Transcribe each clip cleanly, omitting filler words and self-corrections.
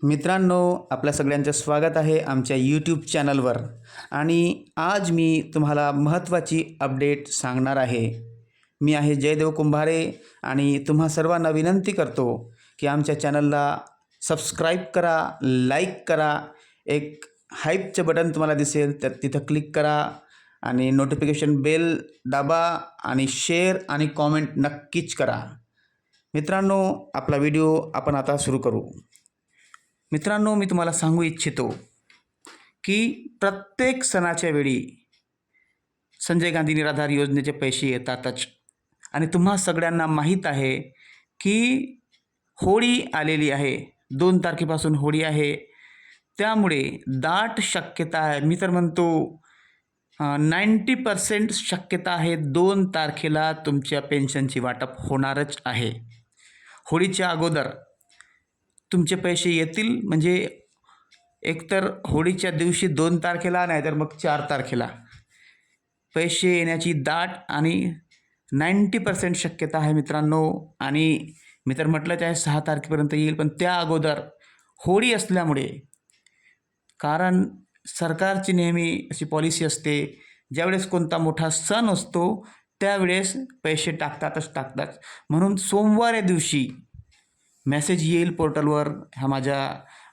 मित्रांनो, आपल्या सगळ्यांचं स्वागत आहे आमच्या यूट्यूब चॅनलवर. आणि आज मी तुम्हाला महत्त्वाची अपडेट सांगणार आहे. मी आहे जयदेव कुंभारे आणि तुम्हा सर्वांना विनंती करतो की आमच्या चॅनलला सबस्क्राईब करा, लाईक करा. एक हाईपचं बटन तुम्हाला दिसेल तर तिथं क्लिक करा आणि नोटिफिकेशन बेल दाबा आणि शेअर आणि कॉमेंट नक्कीच करा. मित्रांनो, आपला व्हिडिओ आपण आता सुरू करू. मित्रांनो, मी तुम्हाला सांगू इच्छितो की प्रत्येक सणाच्या वेळी संजय गांधी निराधार योजनेचे पैसे येतातच. आणि तुम्हा सगळ्यांना माहीत आहे की होळी आलेली आहे. 2 तारखेपासून होळी आहे. त्यामुळे दाट शक्यता आहे, मी तर म्हणतो 90% शक्यता आहे 2 तारखेला तुमच्या पेन्शनची वाटप होणारच आहे. होळीच्या अगोदर तुमचे पैसे येतील. म्हणजे एकतर होळीच्या दिवशी 2 तारखेला नाहीतर मग 4 तारखेला पैसे येण्याची दाट आणि 90% शक्यता आहे मित्रांनो. आणि मी तर म्हटलंच आहे 6 तारखेपर्यंत येईल, पण त्या अगोदर होळी असल्यामुळे, कारण सरकारची नेहमी अशी पॉलिसी असते, ज्यावेळेस कोणता मोठा सण असतो त्यावेळेस पैसे टाकतात. म्हणून सोमवार दिवशी मेसेज येईल पोर्टलवर, हा माझा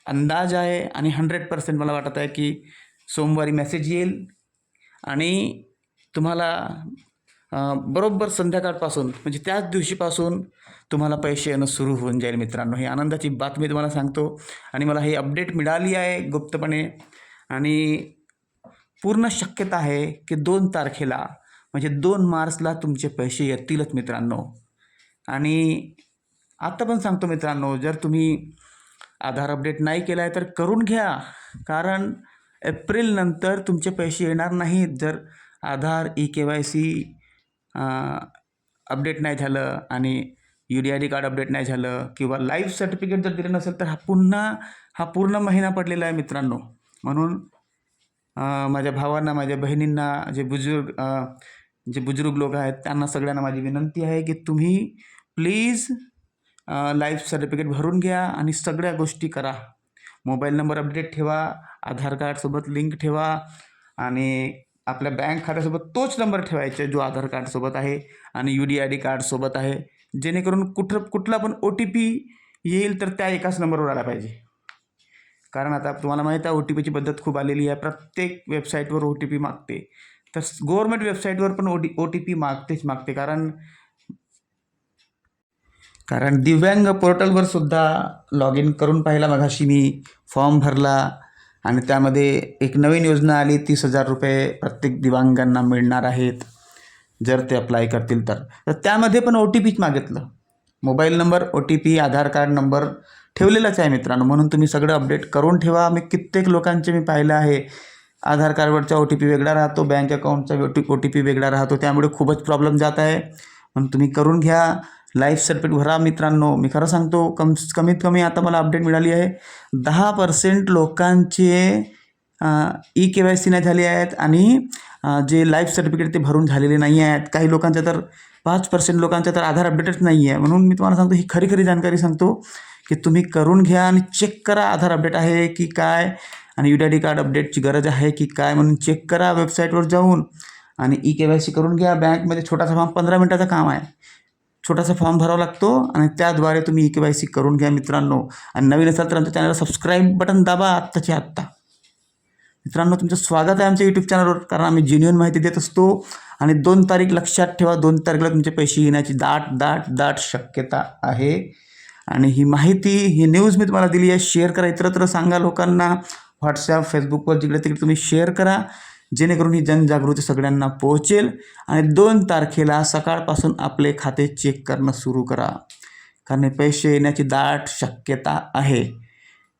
अंदाज आहे. आणि 100% मला वाटत आहे की सोमवारी मेसेज येईल आणि तुम्हाला बरोबर संध्याकाळपासून, म्हणजे त्याच दिवशीपासून तुम्हाला पैसे येणं सुरू होऊन जाईल. मित्रांनो, ही आनंदाची बातमी तुम्हाला सांगतो. आणि मला ही अपडेट मिळाली आहे गुप्तपणे. आणि पूर्ण शक्यता आहे की 2 तारखेला म्हणजे 2 मार्चला तुमचे पैसे येतीलच मित्रांनो. आणि आता पण सांगतो मित्रांनो, जर तुम्ही आधार अपडेट नाही केला आहे तर करून घ्या, कारण एप्रिलनंतर तुमचे पैसे येणार नाहीत जर आधार EKYC अपडेट नाही झालं आणि UDID कार्ड अपडेट नाही झालं किंवा लाईफ सर्टिफिकेट जर दिलं नसेल तर हा पूर्ण महिना पडलेला आहे मित्रांनो. म्हणून माझ्या भावांना, माझ्या बहिणींना, जे बुजुर्ग लोक आहेत त्यांना सगळ्यांना माझी विनंती आहे की तुम्ही प्लीज लाईफ सर्टिफिकेट भरून घ्या आणि सगळ्या गोष्टी करा. मोबाईल नंबर अपडेट ठेवा, आधार कार्डसोबत लिंक ठेवा आणि आपल्या बँक खात्यासोबत तोच नंबर ठेवायचा जो आधार कार्डसोबत आहे आणि UDID कार्डसोबत आहे, जेणेकरून कुठला पण OTP येईल तर त्या एकाच नंबरवर आला पाहिजे. कारण आता तुम्हाला माहीत आहे OTPची पद्धत खूप आलेली आहे. प्रत्येक वेबसाईटवर OTP मागते. तर गव्हर्नमेंट वेबसाईटवर पण OTP मागते. कारण दिव्यांग पोर्टलवर सुद्धा लॉग इन करून पाहिला मगाशी मी, फॉर्म भरला आणि त्यामध्ये एक नवीन योजना आली. 30,000 रुपये प्रत्येक दिव्यांगांना मिळणार आहेत जर ते अप्लाय करतील तर त्यामध्ये पण OTPच मागितलं. मोबाईल नंबर, OTP, आधार कार्ड नंबर ठेवलेलाच आहे मित्रांनो. म्हणून तुम्ही सगळं अपडेट करून ठेवा. कित्येक लोकांचे मी पाहिलं आहे, आधार कार्डवरचा OTP वेगळा राहतो, बँक अकाउंटचा OTP वेगळा राहतो, त्यामुळे खूपच प्रॉब्लेम जात आहे. म्हणून तुम्ही करून घ्या. लाईफ सर्टिफिकेट भरा मित्रांनो. मी खरं सांगतो, कमीत कमी आता मला अपडेट मिळाली आहे 10% लोकांचे EKYC नाही झाले आहेत आणि जे लाईफ सर्टिफिकेट ते भरून झालेले नाही आहेत. काही लोकांचं तर 5% लोकांचं तर आधार अपडेटच नाही आहे. म्हणून मी तुम्हाला सांगतो, ही खरी जानकारी सांगतो की तुम्ही करून घ्या आणि चेक करा आधार अपडेट आहे की काय आणि UDID कार्ड अपडेटची गरज आहे की काय म्हणून चेक करा वेबसाईटवर जाऊन आणि EKYC करून घ्या. बँकमध्ये छोटासा फॉर्म, 15 मिनिटाचं काम आहे, छोटासा फॉर्म भरावा लागतो आणि त्याद्वारे तुम्ही EKYC करून घ्या मित्रांनो. आणि नवीन असाल तर आमच्या चॅनलला सबस्क्राईब बटन दाबा आत्ताच्या आत्ता. मित्रांनो, तुमचं स्वागत आहे आमच्या यूट्यूब चॅनलवर, कारण आम्ही जेन्युइन माहिती देत असतो. आणि 2 तारीख लक्षात ठेवा, 2 तारखेला तुमचे पैसे येण्याची दाट शक्यता आहे. आणि ही माहिती, ही न्यूज मी तुम्हाला दिली आहे. शेअर करा, इतरत्र सांगा लोकांना, व्हॉट्सॲप, फेसबुकवर जिकडे तिकडे तुम्ही शेअर करा, जेणेकरून ही जनजागृती सगळ्यांना पोहोचेल. आणि 2 तारखेला सकाळपासून आपले खाते चेक करणं सुरू करा, कारण पैसे येण्याची दाट शक्यता आहे.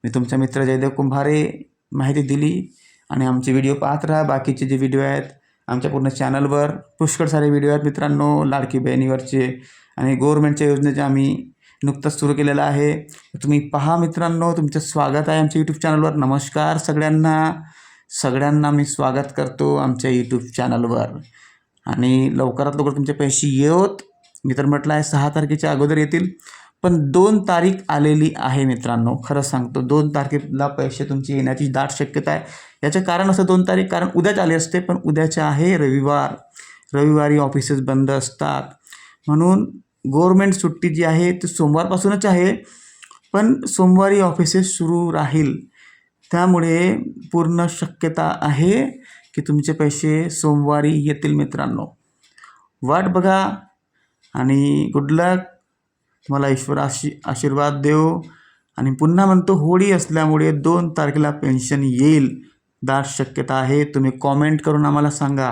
मी तुमचा मित्र जयदेव कुंभारे माहिती दिली. आणि आमचे व्हिडिओ पाहत राहा. बाकीचे जे व्हिडिओ आहेत आमच्या पूर्ण चॅनलवर पुष्कळ सारे व्हिडिओ आहेत मित्रांनो, लाडकी बहिणीवरचे आणि गव्हर्नमेंटच्या योजनेचे आम्ही नुकतंच सुरू केलेलं आहे. तुम्ही पहा मित्रांनो. तुमचं स्वागत आहे आमच्या यूट्यूब चॅनलवर. नमस्कार सगळ्यांना मी स्वागत करतो आमच्या यूट्यूब चॅनलवर. आणि लवकरात लवकर तुमचे पैसे येवोत. मी तर म्हटलं आहे 6 तारखेच्या अगोदर येतील, पण 2 तारीख आलेली आहे मित्रांनो. खरं सांगतो 2 तारखेला पैसे तुमचे येण्याची दाट शक्यता आहे. याचं कारण असं 2 तारीख, कारण उद्याच आले असते, पण उद्याचे आहे रविवार. रविवारी ऑफिसेस बंद असतात. म्हणून गव्हर्मेंट सुट्टी जी आहे ती सोमवारपासूनच आहे, पण सोमवारी ऑफिसेस सुरू राहील. त्यामुळे पूर्ण शक्यता आहे की तुमचे पैसे सोमवारी येतील मित्रांनो. वाट बघा आणि गुड लक. तुम्हाला ईश्वर आशीर्वाद देव. आणि पुन्हा म्हणतो, होळी असल्यामुळे 2 तारखेला पेन्शन येईल, दाट शक्यता आहे. तुम्ही कॉमेंट करून आम्हाला सांगा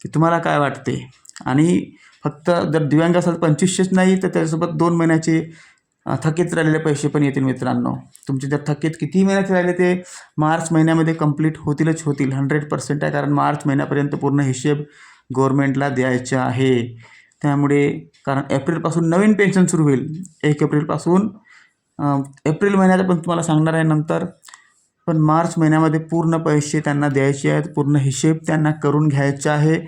की तुम्हाला काय वाटते. आणि फक्त जर दिव्यांग असाल 2500च नाही तर त्याच्यासोबत 2 महिन्याचे थकीत राहिलेले पैसे पण येतील मित्रांनो. तुमचे जर थकीत किती महिन्याचे राहिले ते मार्च महिन्यामध्ये कंप्लीट होतील. 100% आहे, कारण मार्च महिन्यापर्यंत पूर्ण हिशेब गव्हर्मेंटला द्यायचा आहे. त्यामुळे कारण एप्रिलपासून नवीन पेन्शन सुरू होईल. 1 एप्रिलपासून एप्रिल महिन्याचं पण तुम्हाला सांगणार आहे नंतर. पण मार्च महिन्यामध्ये पूर्ण पैसे त्यांना द्यायचे आहेत, पूर्ण हिशेब त्यांना करून घ्यायचा आहे.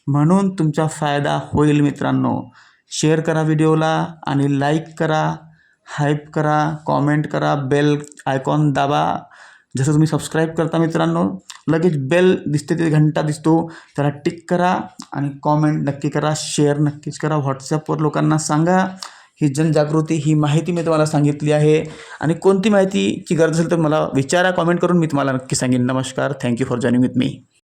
म्हणून तुमचा फायदा होईल मित्रांनो. शेअर करा व्हिडिओला आणि लाईक करा, हाईप करा, कॉमेंट करा, बेल आयकॉन दाबा. जसं तुम्ही सबस्क्राईब करता मित्रांनो, लगेच बेल दिसते, ते घंटा दिसतो, त्याला टिक करा आणि कॉमेंट नक्की करा, शेअर नक्कीच करा. व्हॉट्सॲपवर लोकांना सांगा. ही जनजागृती, ही माहिती मी तुम्हाला सांगितली आहे. आणि कोणती माहितीची गरज असेल तर मला विचारा कॉमेंट करून, मी तुम्हाला नक्की सांगेन. नमस्कार. Thank you for joining with me.